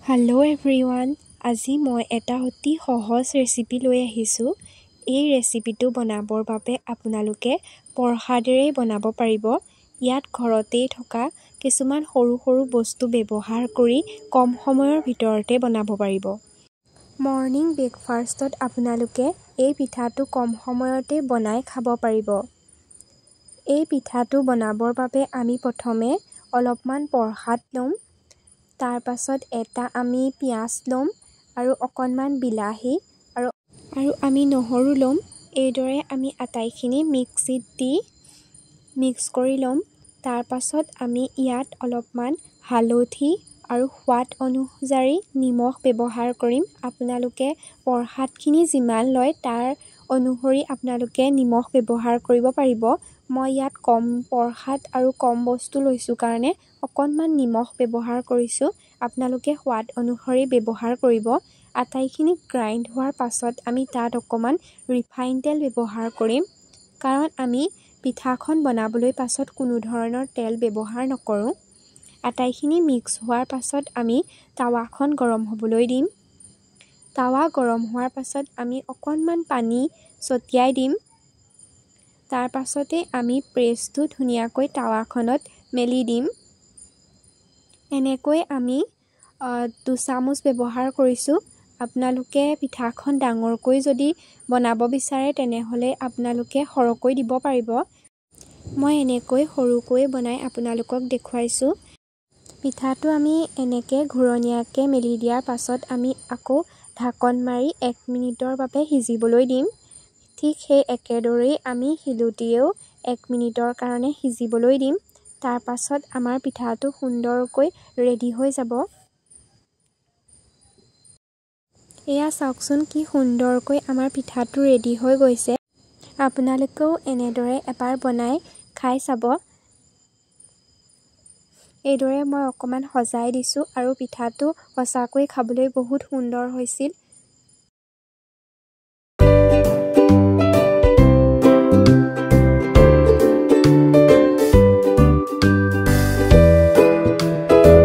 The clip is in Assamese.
হেল্ল' এভৰিৱান, আজি মই এটা অতি সহজ ৰেচিপি লৈ আহিছোঁ। এই ৰেচিপিটো বনাবৰ বাবে আপোনালোকে প্ৰসাদেৰেই বনাব পাৰিব। ইয়াত ঘৰতেই থকা কিছুমান সৰু সৰু বস্তু ব্যৱহাৰ কৰি কম সময়ৰ ভিতৰতে বনাব পাৰিব। মৰ্ণিং ব্ৰেকফাষ্টত আপোনালোকে এই পিঠাটো কম সময়তে বনাই খাব পাৰিব। এই পিঠাটো বনাবৰ বাবে আমি প্ৰথমে অলপমান প্ৰসাদ ল'ম। তাৰ পাছত এটা আমি পিঁয়াজ ল'ম আৰু অকণমান বিলাহী আৰু আমি নহৰু ল'ম। এইদৰে আমি আটাইখিনি মিক্সিত দি মিক্স কৰি ল'ম। তাৰ পাছত আমি ইয়াত অলপমান হালধি আৰু সোৱাদ অনুযায়ী নিমখ ব্যৱহাৰ কৰিম। আপোনালোকে প্ৰসাদখিনি যিমান লয় তাৰ অনুসৰি আপোনালোকে নিমখ ব্যৱহাৰ কৰিব পাৰিব। মই ইয়াত কম প্ৰসাদ আৰু কম বস্তু লৈছোঁ কাৰণে অকণমান নিমখ ব্যৱহাৰ কৰিছোঁ। আপোনালোকে সোৱাদ অনুসৰি ব্যৱহাৰ কৰিব। আটাইখিনি গ্ৰাইণ্ড হোৱাৰ পাছত আমি তাত অকণমান ৰিফাইন তেল ব্যৱহাৰ কৰিম, কাৰণ আমি পিঠাখন বনাবলৈ পাছত কোনো ধৰণৰ তেল ব্যৱহাৰ নকৰোঁ। আটাইখিনি মিক্স হোৱাৰ পাছত আমি টাৱাখন গৰম হ'বলৈ দিম। টাৱা গৰম হোৱাৰ পাছত আমি অকণমান পানী ছটিয়াই দিম। তাৰ পাছতে আমি প্ৰেছটো ধুনীয়াকৈ টাৱাখনত মেলি দিম। এনেকৈ আমি 2 চামুচ ব্যৱহাৰ কৰিছোঁ। আপোনালোকে পিঠাখন ডাঙৰকৈ যদি বনাব বিচাৰে তেনেহ'লে আপোনালোকে সৰহকৈ দিব পাৰিব। মই এনেকৈ সৰুকৈ বনাই আপোনালোকক দেখুৱাইছোঁ। পিঠাটো আমি এনেকৈ ঘূৰণীয়াকৈ মেলি দিয়াৰ পাছত আমি আকৌ ঢাকন মাৰি 1 মিনিটৰ বাবে সিজিবলৈ দিম। ঠিক সেই একেদৰেই আমি শিলুটিয়েও 1 মিনিটৰ কাৰণে সিজিবলৈ দিম। তাৰ পাছত আমাৰ পিঠাটো সুন্দৰকৈ ৰেডি হৈ যাব। এয়া চাওকচোন কি সুন্দৰকৈ আমাৰ পিঠাটো ৰেডি হৈ গৈছে। আপোনালোকেও এনেদৰে এবাৰ বনাই খাই চাব। এইদৰে মই অকণমান সজাই দিছোঁ আৰু পিঠাটো সঁচাকৈ খাবলৈ বহুত সুন্দৰ হৈছিল।